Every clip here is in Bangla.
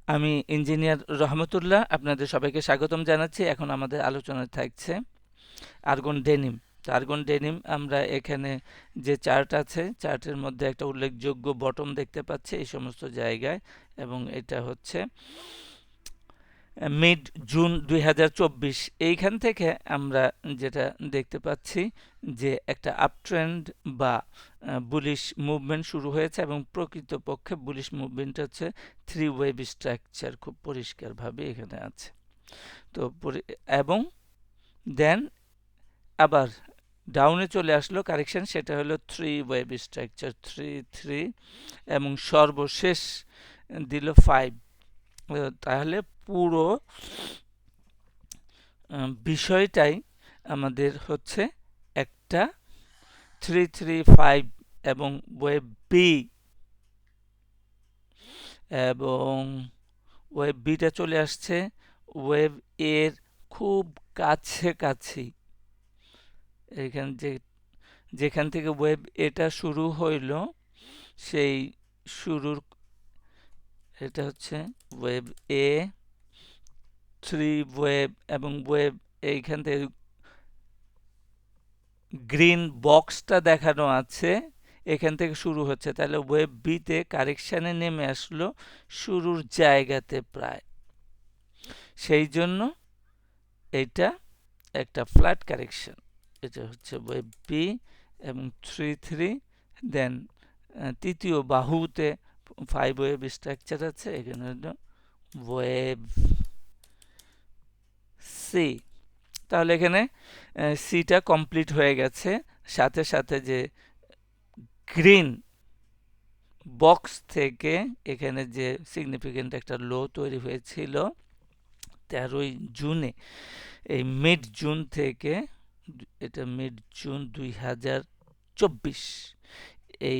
আমি ইঞ্জিনিয়ার রহমতুল্লাহ, আপনাদের সবাইকে স্বাগতম জানাচ্ছি। এখন আমাদের আলোচনায় থাকছে আর্গন ডেনিম। তো আর্গন ডেনিম আমরা এখানে যে চার্ট আছে, চার্টের মধ্যে একটা উল্লেখযোগ্য বটম দেখতে পাচ্ছি এই সমস্ত জায়গায়, এবং এটা হচ্ছে মিড জুন 2024। এইখান থেকে আমরা যেটা দেখতে পাচ্ছি যে একটা আপট্রেন্ড বা বুলিশ মুভমেন্ট শুরু হয়েছে, এবং প্রকৃতপক্ষে বুলিশ মুভমেন্ট হচ্ছে থ্রি ওয়েভ স্ট্রাকচার, খুব পরিষ্কারভাবে এখানে আছে। তো এবং দেন আবার ডাউনে চলে আসলো কারেকশন, সেটা হলো three wave structure, three three, এবং সর্বশেষ দিল 5। তাহলে পুরো বিষয়টাই আমাদের হচ্ছে একটা 335, এবং ওয়েব বি, এবং ওয়েব বিটা চলে আসছে ওয়েব এর খুব কাছাকাছি। এখান যেখান থেকে ওয়েব এটা শুরু হইল, সেই শুরুর এটা হচ্ছে ওয়েব এ, থ্রি ওয়েব, এবং ওয়েব এইখান থেকে গ্রিন বক্সটা দেখানো আছে, এখান থেকে শুরু হচ্ছে। তাহলে ওয়েব বিতে কারেকশানে নেমে আসলো শুরুর জায়গাতে প্রায়। সেই জন্য এটা একটা ফ্ল্যাট কারেকশন। এটা হচ্ছে ওয়েব বি, এবং থ্রি থ্রি, দেন তৃতীয় বাহুতে 5 ওয়েব স্ট্রাকচার আছে, এখানে হলো ওয়েব সি। তাহলে এখানে সিটা কমপ্লিট হয়ে গেছে। সাথে সাথে যে গ্রিন বক্স থেকে এখানে যে সিগনিফিকেন্ট একটা লো তৈরি হয়েছিল 13ই জুনে, এই মিড জুন থেকে, এটা মিড জুন 2024, এই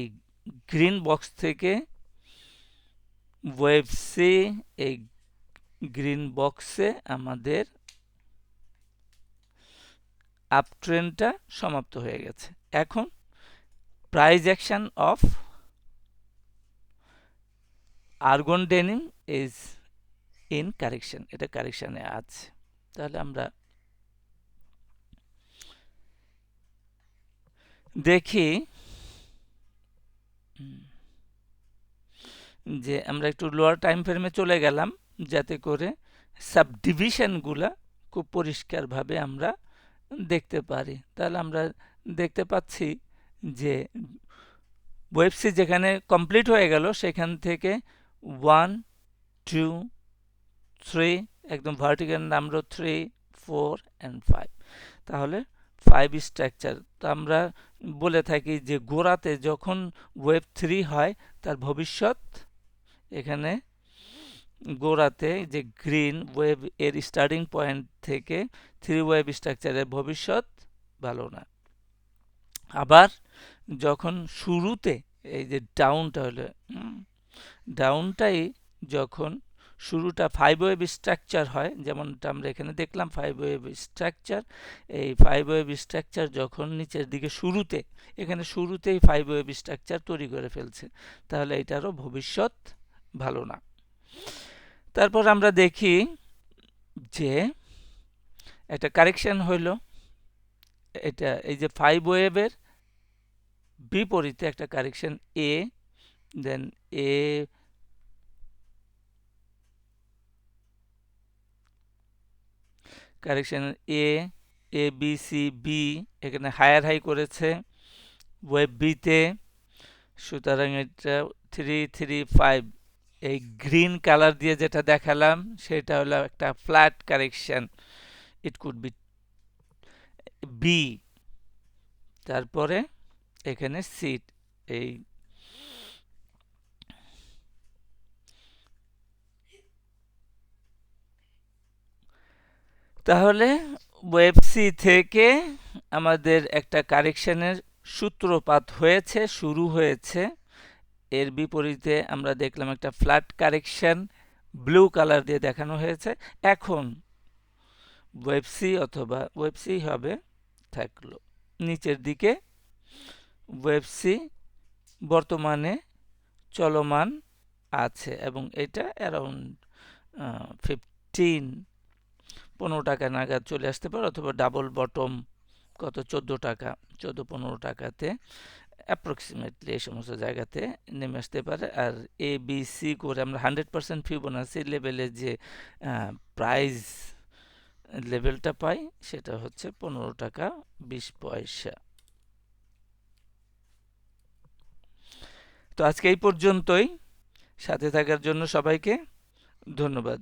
গ্রিন বক্স থেকে ওয়েভ সি, এই গ্রিন বক্সে আমাদের আপ ট্রেন্ডটা সমাপ্ত হয়ে গেছে। এখন price action of argon denim is in correction, এটা কারেকশানে আছে। তাহলে আমরা দেখি যে আমরা একটু লোয়ার টাইম ফ্রেমে চলে গেলাম, যাতে করে সাবডিভিশনগুলা খুব পরিষ্কারভাবে আমরা দেখতে পারি। তাহলে আমরা দেখতে পাচ্ছি যে ওয়েবসি যেখানে কমপ্লিট হয়ে গেল, সেখান থেকে 1 2 3, একদম ভার্টিক্যাল নামলো 3 4 and 5। তাহলে 5 স্ট্রাকচার। তো আমরা বলে থাকি যে গোড়াতে যখন ওয়েব 3 হয়, তার ভবিষ্যৎ এখানে গোড়াতে যে গ্রিন ওয়েব এর স্টার্টিং পয়েন্ট থেকে থ্রি ওয়েব স্ট্রাকচারের ভবিষ্যৎ ভালো না। আবার যখন শুরুতে এই যে ডাউনটা হলো, ডাউনটাই যখন শুরুটা 5 ওয়েভ স্ট্রাকচার হয়, যেমনটা আমরা এখানে দেখলাম 5 ওয়েভ স্ট্রাকচার, এই 5 ওয়েভ স্ট্রাকচার যখন নিচের দিকে শুরুতে, এখানে শুরুতেই 5 ওয়েভ স্ট্রাকচার তৈরি করে ফেলছে, তাহলে এটারও ভবিষ্যৎ ভালো না। তারপর আমরা দেখি যে একটা কারেকশন হইল, এটা এই যে 5 ওয়েভের বিপরীতে একটা correction A, then A, correction A, A B C B, এখানে হায়ার হাই করেছে ওয়েব বিতে। সুতরাং এটা 3 3 5, এই গ্রিন কালার দিয়ে যেটা দেখালাম সেটা হলো একটা flat correction, it could be B. তারপরে এখানে সিট, এই তাহলে ওয়েব সি থেকে আমাদের একটা কারেকশনের সূত্রপাত হয়েছে, শুরু হয়েছে। এর বিপরীতে আমরা দেখলাম একটা ফ্ল্যাট কারেকশন, ব্লু কালার দিয়ে দেখানো হয়েছে। এখন ওয়েব সি, অথবা ওয়েব সি হবে, থাকলো নিচের দিকে। ওয়েব সি বর্তমানে চলমান আছে, এবং এটা অ্যারাউন্ড 15 টাকা নাগাদ চলে আসতে পারে, অথবা ডাবল বটম কত 14 টাকা, 14-15 টাকাতে অ্যাপ্রক্সিমেটলি এই সমস্ত জায়গাতে নেমে আসতে পারে। আর এ বি সি করে আমরা 100% ফিবোনাসি লেভেলে যে প্রাইস লেভেলটা পাই সেটা হচ্ছে 15 টাকা 20 পয়সা। তো আজকে এই পর্যন্তই। সাথে থাকার জন্য সবাইকে ধন্যবাদ।